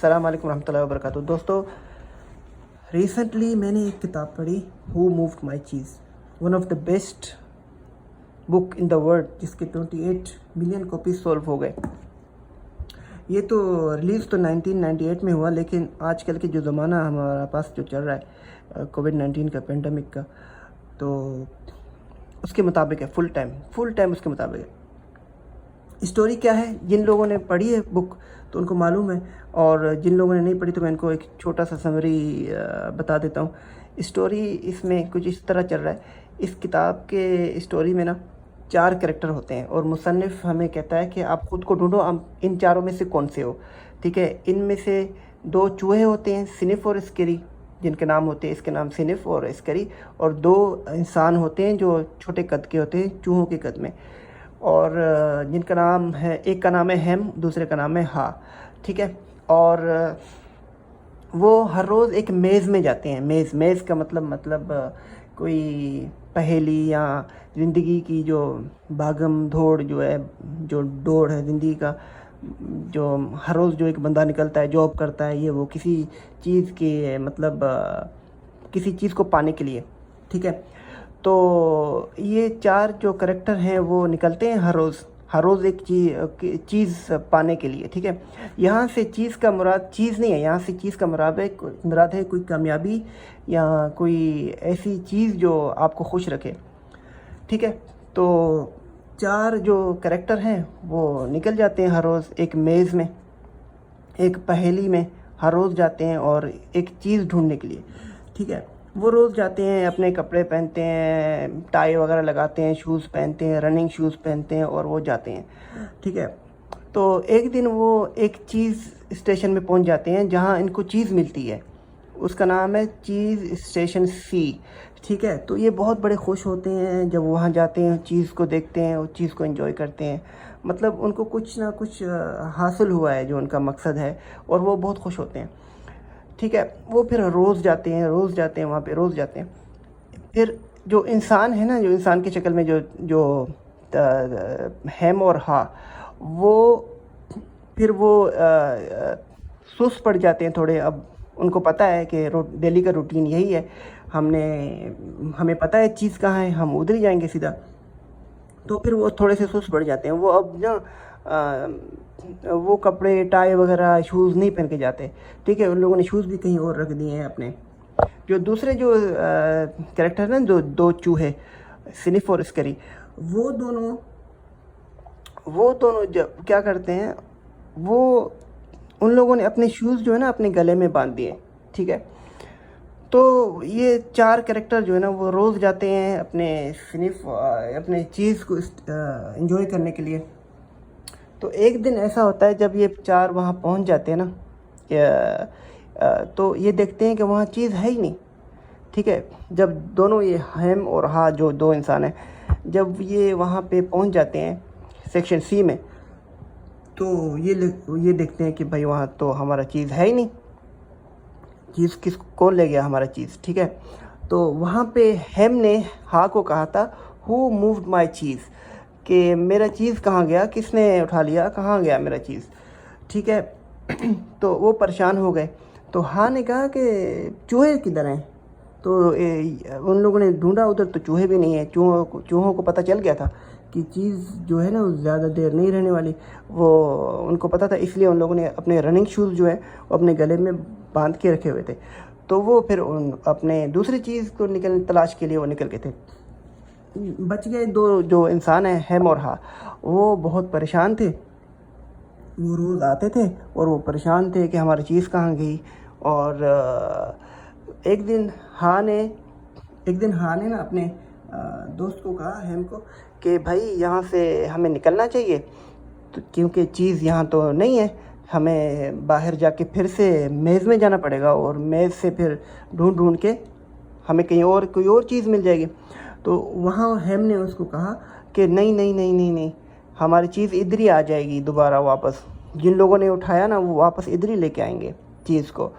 السلام علیکم ورحمۃ اللہ وبرکاتہ۔ دوستو، ریسنٹلی میں نے ایک کتاب پڑھی، ہو مووڈ مائی چیز، one of the best book in the world, جس کے 28 ملین کاپیز سولو ہو گئے۔ یہ تو ریلیز تو 1998 میں ہوا، لیکن آج کل کے جو زمانہ ہمارا پاس جو چل رہا ہے کووڈ-19 کا، پینڈیمک کا، تو اس کے مطابق ہے، فل ٹائم اس کے مطابق ہے۔ اسٹوری کیا ہے؟ جن لوگوں نے پڑھی ہے بک تو ان کو معلوم ہے، اور جن لوگوں نے نہیں پڑھی تو میں ان کو ایک چھوٹا سا سمری بتا دیتا ہوں۔ اسٹوری اس میں کچھ اس طرح چل رہا ہے۔ اس کتاب کے اسٹوری میں 4 کریکٹر ہوتے ہیں، اور مصنف ہمیں کہتا ہے کہ آپ خود کو ڈھونڈو، ان چاروں میں سے کون سے ہو، ٹھیک ہے؟ ان میں سے 2 چوہے ہوتے ہیں، سنف اور اسکری، جن کے نام ہوتے ہیں، اس کے نام سنف اور اسکری، اور 2 انسان ہوتے ہیں جو چھوٹے قد کے ہوتے ہیں، چوہوں کے قد میں، اور جن کا نام ہے، ایک کا نام ہے ہیم، دوسرے کا نام ہے ہا، ٹھیک ہے؟ اور وہ ہر روز ایک میز میں جاتے ہیں۔ میز کا مطلب کوئی پہیلی یا زندگی کی جو بھاگم دھوڑ جو ہے، جو دوڑ ہے زندگی کا، جو ہر روز جو ایک بندہ نکلتا ہے، جاب کرتا ہے، یہ وہ کسی چیز کے کسی چیز کو پانے کے لیے، ٹھیک ہے؟ تو یہ 4 جو کریکٹر ہیں وہ نکلتے ہیں ہر روز ایک چیز پانے کے لیے، ٹھیک ہے؟ یہاں سے چیز کا مراد چیز نہیں ہے، یہاں سے چیز کا مراد ہے کوئی کامیابی یا کوئی ایسی چیز جو آپ کو خوش رکھے، ٹھیک ہے؟ تو 4 جو کریکٹر ہیں وہ نکل جاتے ہیں ہر روز ایک میز میں، ایک پہیلی میں، ہر روز جاتے ہیں اور ایک چیز ڈھونڈنے کے لیے، ٹھیک ہے؟ وہ روز جاتے ہیں، اپنے کپڑے پہنتے ہیں، ٹائی وغیرہ لگاتے ہیں، شوز پہنتے ہیں، رننگ شوز پہنتے ہیں، اور وہ جاتے ہیں، ٹھیک ہے؟ تو ایک دن وہ ایک چیز اسٹیشن میں پہنچ جاتے ہیں جہاں ان کو چیز ملتی ہے، اس کا نام ہے چیز اسٹیشن سی، ٹھیک ہے؟ تو یہ بہت بڑے خوش ہوتے ہیں جب وہاں جاتے ہیں، چیز کو دیکھتے ہیں اور چیز کو انجوائے کرتے ہیں، مطلب ان کو کچھ نہ کچھ حاصل ہوا ہے جو ان کا مقصد ہے، اور وہ بہت خوش ہوتے ہیں، ٹھیک ہے؟ وہ پھر روز جاتے ہیں وہاں پہ، روز جاتے ہیں۔ پھر جو انسان ہے نا، جو انسان کی شکل میں جو ہیم اور ہا، وہ سست پڑ جاتے ہیں تھوڑے۔ اب ان کو پتہ ہے کہ ڈیلی کا روٹین یہی ہے، ہمیں پتہ ہے چیز کہاں ہے، ہم ادھر ہی جائیں گے سیدھا۔ تو پھر وہ تھوڑے سے سست پڑ جاتے ہیں، وہ اب وہ کپڑے، ٹائی وغیرہ، شوز نہیں پہن کے جاتے، ٹھیک ہے؟ ان لوگوں نے شوز بھی کہیں اور رکھ دیے ہیں اپنے۔ جو دوسرے جو کریکٹر ہیں، جو 2 چوہے، سنف اور اسکری، وہ دونوں جب کیا کرتے ہیں، ان لوگوں نے اپنے شوز جو ہے نا اپنے گلے میں باندھ دیے، ٹھیک ہے؟ تو یہ 4 کریکٹر جو ہے نا وہ روز جاتے ہیں اپنے چیز کو انجوائے کرنے کے لیے۔ تو ایک دن ایسا ہوتا ہے جب یہ 4 وہاں پہنچ جاتے ہیں نا، تو یہ دیکھتے ہیں کہ وہاں چیز ہے ہی نہیں، ٹھیک ہے؟ جب دونوں یہ ہیم اور ہا جو 2 انسان ہیں، جب یہ وہاں پہ پہنچ جاتے ہیں سیکشن سی میں، تو یہ دیکھتے ہیں کہ بھائی وہاں تو ہمارا چیز ہے ہی نہیں، چیز کون لے گیا ہمارا چیز، ٹھیک ہے؟ تو وہاں پہ ہیم نے ہا کو کہا تھا، ہو مووڈ مائی چیز، کہ میرا چیز کہاں گیا، کس نے اٹھا لیا، کہاں گیا میرا چیز، ٹھیک ہے؟ تو وہ پریشان ہو گئے۔ تو ہا نے کہا کہ چوہے کدھر ہیں؟ تو ان لوگوں نے ڈھونڈا ادھر، تو چوہے بھی نہیں ہیں۔ چوہوں کو پتہ چل گیا تھا کہ چیز جو ہے نا وہ زیادہ دیر نہیں رہنے والی، وہ ان کو پتہ تھا، اس لیے ان لوگوں نے اپنے رننگ شوز جو ہیں وہ اپنے گلے میں باندھ کے رکھے ہوئے تھے۔ تو وہ پھر اپنے دوسری چیز کو تلاش کے لیے وہ نکل گئے تھے۔ بچ گئے 2 جو انسان ہیں، ہیم اور ہا، وہ بہت پریشان تھے۔ وہ روز آتے تھے اور وہ پریشان تھے کہ ہماری چیز کہاں گئی۔ اور ایک دن ہا نے نا اپنے دوست کو کہا، ہیم کو، کہ بھائی یہاں سے ہمیں نکلنا چاہیے، کیونکہ چیز یہاں تو نہیں ہے، ہمیں باہر جا کے پھر سے میز میں جانا پڑے گا، اور میز سے پھر ڈھونڈ کے ہمیں کہیں اور کوئی اور چیز مل جائے گی۔ تو وہاں ہیم نے اس کو کہا کہ نہیں، ہماری چیز ادھر ہی آ جائے گی دوبارہ واپس، جن لوگوں نے اٹھایا نا وہ واپس ادھر ہی لے کے آئیں گے چیز کو۔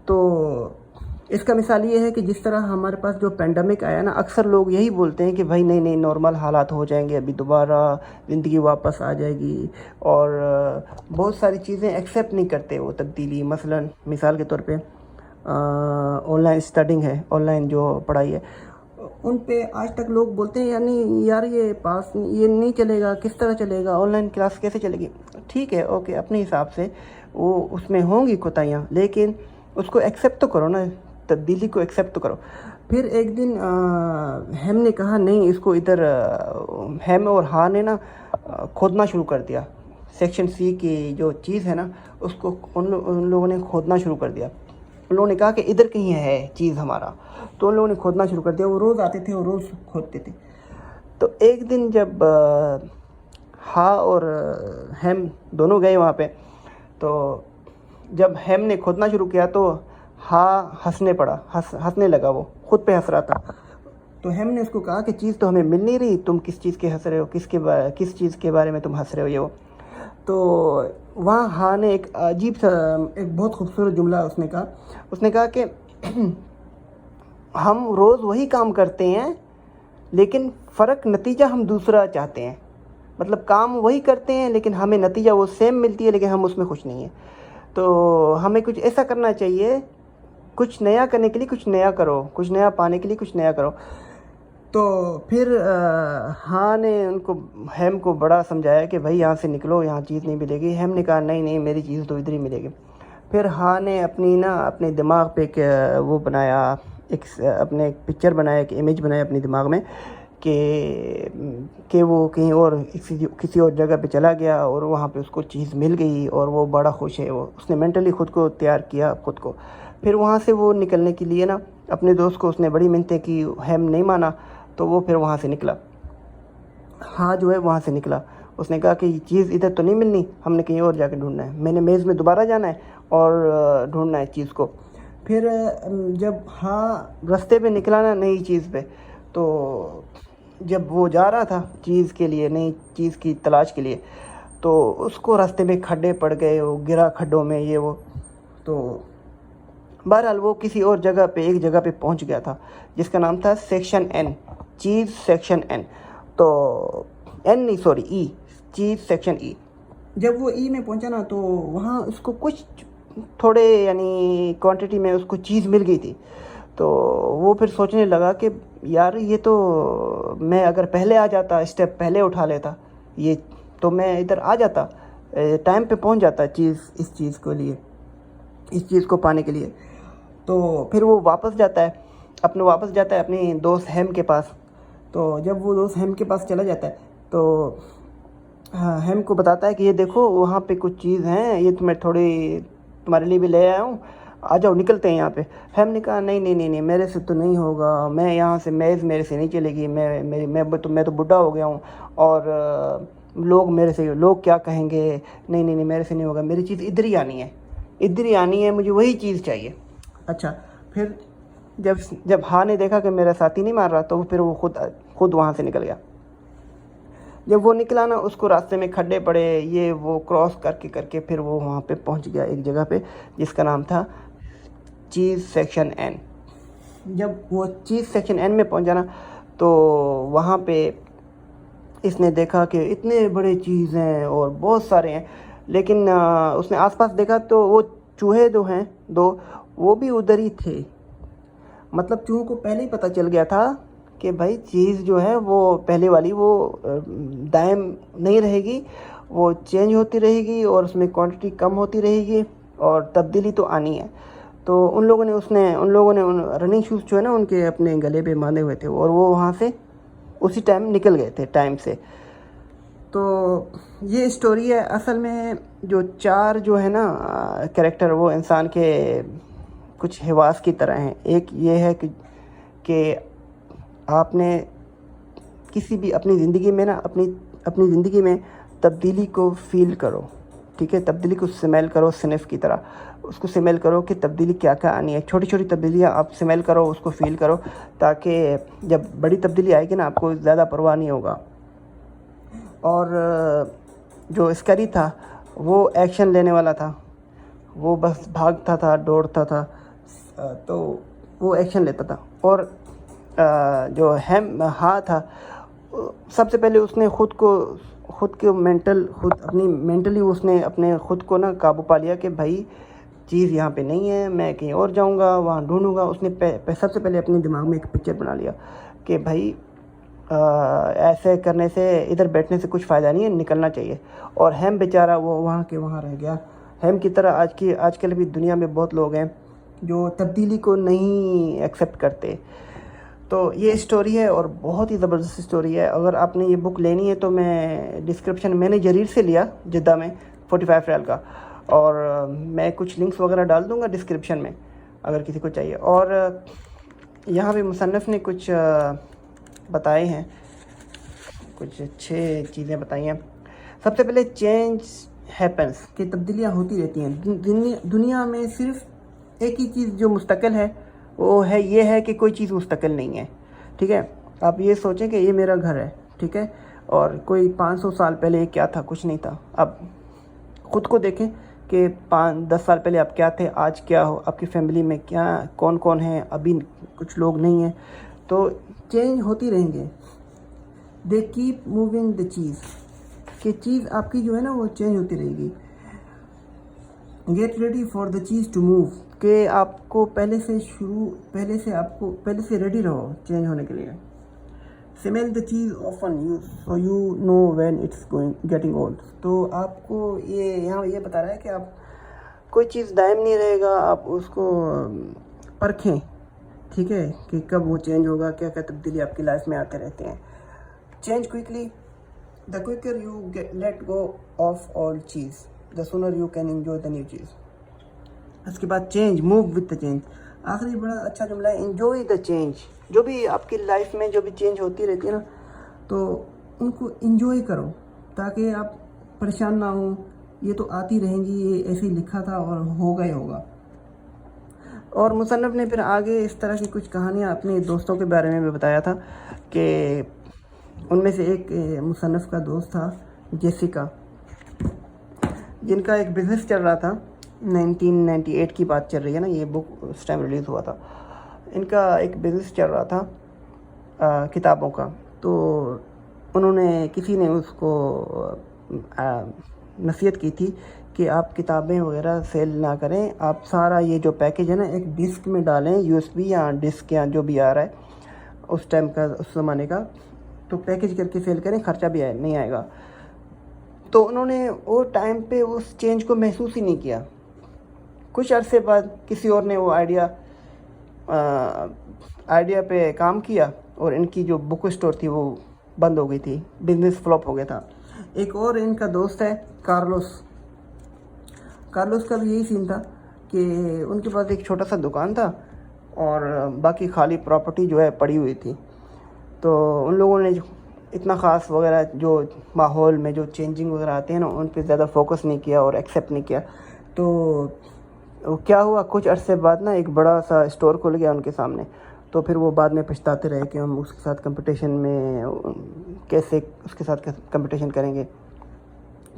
تو اس کا مثال یہ ہے کہ جس طرح ہمارے پاس جو پینڈیمک آیا نا، اکثر لوگ یہی بولتے ہیں کہ بھائی نہیں نہیں نارمل حالات ہو جائیں گے، ابھی دوبارہ زندگی واپس آ جائے گی، اور بہت ساری چیزیں ایکسیپٹ نہیں کرتے وہ تبدیلی. مثال کے طور پہ آن لائن اسٹڈنگ ہے، آن لائن جو پڑھائی ہے، ان پہ آج تک لوگ بولتے ہیں یعنی یار یہ نہیں چلے گا، کس طرح چلے گا، آن لائن کلاس کیسے چلے گی. ٹھیک ہے، اوکے، اپنے حساب سے وہ اس میں ہوں گی کوتاہیاں، لیکن اس کو ایکسیپٹ تو کرو نا، تبدیلی کو ایکسیپٹ تو کرو. پھر ایک دن ہیم نے کہا نہیں، اس کو ادھر ہیم اور ہا نے نا کھودنا شروع کر دیا. سیکشن سی کی جو چیز ہے نا، اس کو ان لوگوں نے کھودنا شروع کر دیا. ان لوگوں نے کہا کہ ادھر کہیں ہے چیز ہمارا، تو ان لوگوں نے کھودنا شروع کر دیا. وہ روز آتے تھے اور روز کھودتے تھے. تو ایک دن جب ہا اور ہیم دونوں گئے وہاں پہ، تو جب ہیم نے کھودنا شروع کیا تو ہا ہنسنے لگا. وہ خود پہ ہنس رہا تھا. تو ہیم نے اس کو کہا کہ چیز تو ہمیں مل نہیں رہی، تم کس چیز کے ہنس رہے ہو، کس چیز کے بارے میں تم ہنس رہے ہو یہ وہ. تو وہاں ہا نے ایک عجیب سا، ایک بہت خوبصورت جملہ اس نے کہا کہ ہم روز وہی کام کرتے ہیں، لیکن فرق نتیجہ ہم دوسرا چاہتے ہیں. مطلب کام وہی کرتے ہیں لیکن ہمیں نتیجہ وہ سیم ملتی ہے، لیکن ہم اس میں خوش نہیں ہیں. تو ہمیں کچھ ایسا کرنا چاہیے، کچھ نیا کرنے کے لیے کچھ نیا کرو، کچھ نیا پانے کے لیے کچھ نیا کرو. تو پھر ہاں نے ہیم کو بڑا سمجھایا کہ بھائی یہاں سے نکلو، یہاں چیز نہیں ملے گی. ہیم نے کہا نہیں نہیں، میری چیز تو ادھر ہی ملے گی. پھر ہاں نے اپنے دماغ پہ ایک وہ بنایا، اپنے ایک پکچر بنایا، ایک امیج بنایا اپنے دماغ میں کہ وہ کہیں اور کسی اور جگہ پہ چلا گیا اور وہاں پہ اس کو چیز مل گئی اور وہ بڑا خوش ہے. اس نے مینٹلی خود کو تیار کیا خود کو. پھر وہاں سے وہ نکلنے کے لیے نا اپنے دوست کو اس نے بڑی منتیں کی، ہیم نہیں مانا. تو وہ پھر وہاں سے نکلا، ہاں جو ہے وہاں سے نکلا. اس نے کہا کہ یہ چیز ادھر تو نہیں ملنی، ہم نے کہیں اور جا کے ڈھونڈنا ہے، میں نے میز میں دوبارہ جانا ہے اور ڈھونڈنا ہے چیز کو. پھر جب ہاں رستے پہ نکلا نا نئی چیز پہ، تو جب وہ جا رہا تھا چیز کے لیے، نئی چیز کی تلاش کے لیے، تو اس کو راستے میں کھڈے پڑ گئے، وہ گرا کھڈوں میں یہ وہ. تو بہرحال وہ کسی اور جگہ پہ، ایک جگہ پہ پہنچ گیا تھا جس کا نام تھا سیکشن این، چیز سیکشن این. تو این نہیں، سوری، ای، چیز سیکشن ای. جب وہ ای میں پہنچا نا تو وہاں اس کو کچھ تھوڑے یعنی کوانٹٹی میں اس کو چیز مل گئی تھی. تو وہ پھر سوچنے لگا کہ یار یہ تو میں اگر پہلے آ جاتا، اسٹیپ پہلے اٹھا لیتا یہ تو میں ادھر آ جاتا، ٹائم پہ پہنچ جاتا اس چیز کو پانے کے لیے. تو پھر وہ واپس جاتا ہے اپنی دوست ہیم کے پاس. تو جب وہ دوست ہیم کے پاس چلا جاتا ہے تو ہیم کو بتاتا ہے کہ یہ دیکھو وہاں پہ کچھ چیز ہیں، یہ تمہارے لیے بھی لے آیا ہوں، آ جاؤ نکلتے ہیں یہاں پہ. ہیم نے کہا نہیں نہیں نہیں نہیں، میرے سے تو نہیں ہوگا، میں یہاں سے میرے سے نہیں چلے گی، میں تو بڈھا ہو گیا ہوں اور لوگ کیا کہیں گے، نہیں نہیں نہیں میرے سے نہیں ہوگا، میری چیز ادھر ہی آنی ہے، مجھے وہی چیز چاہیے. اچھا، پھر جب ہاں نے دیکھا کہ میرا ساتھی نہیں مار رہا تو پھر وہ خود وہاں سے نکل گیا. جب وہ نکلا نا، اس کو راستے میں کھڈے پڑے، یہ وہ کراس کر کے پھر وہ وہاں پہ پہنچ گیا ایک جگہ پہ جس کا نام تھا چیز سیکشن این. جب وہ چیز سیکشن این میں پہنچا نا تو وہاں پہ اس نے دیکھا کہ اتنے بڑے چیز ہیں اور بہت سارے ہیں، لیکن اس نے آس پاس دیکھا تو وہ چوہے ہیں دو، وہ بھی ادھر ہی تھے. مطلب چوہوں کو پہلے ہی پتہ چل گیا تھا کہ بھائی چیز جو ہے وہ پہلے والی وہ دائم نہیں رہے گی، وہ چینج ہوتی رہے گی اور اس میں کوانٹٹی کم ہوتی رہے گی اور تبدیلی تو آنی ہے. تو ان لوگوں نے رننگ شوز جو ہے نا ان کے اپنے گلے پہ باندھے ہوئے تھے اور وہ وہاں سے اسی ٹائم نکل گئے تھے ٹائم سے. تو یہ اسٹوری ہے. اصل میں جو چار جو ہے نا کریکٹر، وہ انسان کے کچھ حواس کی طرح ہیں. ایک یہ ہے کہ آپ نے کسی بھی اپنی زندگی میں نا اپنی زندگی میں تبدیلی کو فیل کرو، ٹھیک ہے، تبدیلی کو سمیل کرو، صنف کی طرح اس کو سمیل کرو کہ تبدیلی کیا آنی ہے. چھوٹی چھوٹی تبدیلیاں آپ سمیل کرو، اس کو فیل کرو، تاکہ جب بڑی تبدیلی آئے گی نا آپ کو زیادہ پرواہ نہیں ہوگا. اور جو اسکری تھا وہ ایکشن لینے والا تھا، وہ بس بھاگتا تھا، دوڑتا تھا. تو وہ ایکشن لیتا تھا. اور جو ہا تھا سب سے پہلے اس نے خود اپنی مینٹلی اس نے اپنے خود کو نا قابو پا لیا کہ بھائی چیز یہاں پہ نہیں ہے, میں کہیں اور جاؤں گا, وہاں ڈھونڈوں گا. اس نے سب سے پہلے اپنے دماغ میں ایک پکچر بنا لیا کہ بھائی ایسے کرنے سے, ادھر بیٹھنے سے کچھ فائدہ نہیں ہے, نکلنا چاہیے. اور ہیم بیچارہ وہ وہاں کے وہاں رہ گیا. ہیم کی طرح آج کل بھی دنیا میں بہت لوگ ہیں جو تبدیلی کو نہیں ایکسیپٹ کرتے. تو یہ اسٹوری ہے اور بہت ہی زبردست اسٹوری ہے. اگر آپ نے یہ بک لینی ہے تو میں نے جریر سے لیا جدہ میں 45 ریال کا, اور میں کچھ لنکس وغیرہ ڈال دوں گا ڈسکرپشن میں اگر کسی کو چاہیے. اور یہاں پہ مصنف نے کچھ بتائے ہیں, کچھ اچھے چیزیں بتائی ہیں. سب سے پہلے چینج ہیپنس, کہ تبدیلیاں ہوتی رہتی ہیں دنیا میں. صرف ایک ہی چیز جو مستقل ہے وہ یہ ہے کہ کوئی چیز مستقل نہیں ہے. ٹھیک ہے, آپ یہ سوچیں کہ یہ میرا گھر ہے, ٹھیک ہے, اور کوئی 500 سال پہلے یہ کیا تھا, کچھ نہیں تھا. اب خود کو دیکھیں کہ 10 سال پہلے آپ کیا تھے, آج کیا ہو, آپ کی فیملی میں کون کون ہیں, ابھی کچھ لوگ نہیں ہیں. تو چینج ہوتی رہیں گے. دے کیپ موونگ دا چیز, کہ چیز آپ کی جو ہے نا وہ چینج ہوتی رہے گی. گیٹ ریڈی فار دا چیز ٹو موو, کہ آپ کو پہلے سے ریڈی رہو چینج ہونے کے لیے. Smell the cheese often so you know when it's getting old. تو آپ کو یہاں یہ بتا رہا ہے کہ آپ کوئی چیز دائم نہیں رہے گا, آپ اس کو پرکھیں, ٹھیک ہے, کہ کب وہ چینج ہوگا, کیا کیا تبدیلی آپ کی لائف میں آتے رہتے ہیں. Change quickly, the quicker you let go of old چیز the sooner you can enjoy the new چیز. اس کے بعد change, move with the change. آخری بڑا اچھا جملہ ہے, انجوائے دا چینج. جو بھی آپ کی لائف میں جو بھی چینج ہوتی رہتی ہے نا, تو ان کو انجوائے کرو تاکہ آپ پریشان نہ ہوں. یہ تو آتی رہیں گی, یہ ایسے ہی لکھا تھا اور ہوگا ہی ہوگا. اور مصنف نے پھر آگے اس طرح کی کچھ کہانیاں اپنے دوستوں کے بارے میں بھی بتایا تھا, کہ ان میں سے ایک مصنف کا دوست تھا جیسیکا, جن کا ایک بزنس چل رہا تھا. 1998 کی بات چل رہی ہے نا, یہ بک اس ٹائم ریلیز ہوا تھا. ان کا ایک بزنس چل رہا تھا کتابوں کا. تو انہوں نے کسی نے اس کو نصیحت کی تھی کہ آپ کتابیں وغیرہ سیل نہ کریں, آپ سارا یہ جو پیکج ہے نا ایک ڈسک میں ڈالیں, USB یا ڈسک یا جو بھی آ رہا ہے اس ٹائم کا, اس زمانے کا, تو پیکج کر کے سیل کریں, خرچہ بھی نہیں آئے گا. تو انہوں نے وہ ٹائم پہ اس چینج کو محسوس ہی نہیں کیا. کچھ عرصے بعد کسی اور نے وہ آئیڈیا پہ کام کیا, اور ان کی جو بک اسٹور تھی وہ بند ہو گئی تھی, بزنس فلاپ ہو گیا تھا. ایک اور ان کا دوست ہے کارلوس کا بھی یہی سین تھا کہ ان کے پاس ایک چھوٹا سا دکان تھا اور باقی خالی پراپرٹی جو ہے پڑی ہوئی تھی. تو ان لوگوں نے اتنا خاص وغیرہ جو ماحول میں جو چینجنگ وغیرہ آتے ہیں نا, ان پہ زیادہ فوکس نہیں کیا اور ایکسیپٹ نہیں کیا. تو کیا ہوا, کچھ عرصے بعد نا ایک بڑا سا اسٹور کھل گیا ان کے سامنے. تو پھر وہ بعد میں پچھتاتے رہے کہ ہم اس کے ساتھ کمپٹیشن میں کیسے اس کے ساتھ کمپٹیشن کریں گے.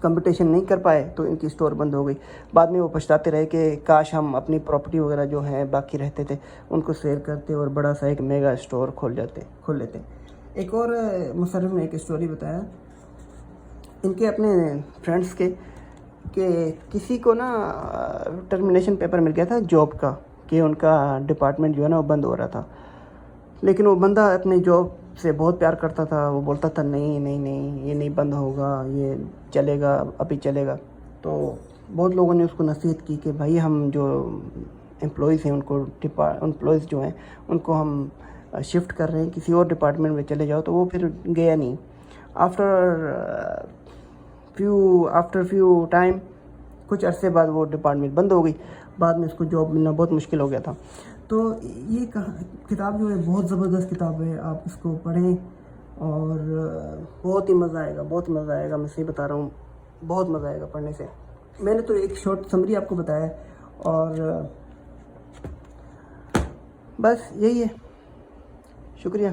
کمپٹیشن نہیں کر پائے تو ان کی اسٹور بند ہو گئی. بعد میں وہ پچھتاتے رہے کہ کاش ہم اپنی پراپرٹی وغیرہ جو ہیں باقی رہتے تھے ان کو سیل کرتے اور بڑا سا ایک میگا اسٹور کھول لیتے. ایک اور مصنف نے ایک اسٹوری بتایا ان کے اپنے فرینڈس کے, کہ کسی کو نا ٹرمینیشن پیپر مل گیا تھا جاب کا, کہ ان کا ڈپارٹمنٹ جو ہے نا وہ بند ہو رہا تھا. لیکن وہ بندہ اپنے جاب سے بہت پیار کرتا تھا. وہ بولتا تھا نہیں یہ نہیں بند ہوگا, یہ چلے گا, ابھی چلے گا. تو بہت لوگوں نے اس کو نصیحت کی کہ بھائی ہم جو امپلائیز ہیں امپلائیز جو ہیں ان کو ہم شفٹ کر رہے ہیں, کسی اور ڈپارٹمنٹ میں چلے جاؤ. تو وہ پھر گیا نہیں. آفٹر فیو ٹائم, کچھ عرصے بعد وہ ڈپارٹمنٹ بند ہو گئی. بعد میں اس کو جاب ملنا بہت مشکل ہو گیا تھا. تو یہ کتاب جو ہے بہت زبردست کتاب ہے, آپ اس کو پڑھیں اور بہت ہی مزہ آئے گا. میں صحیح بتا رہا ہوں, بہت مزہ آئے گا پڑھنے سے. میں نے تو ایک شارٹ سمری آپ کو بتایا ہے, اور بس یہی ہے. شکریہ.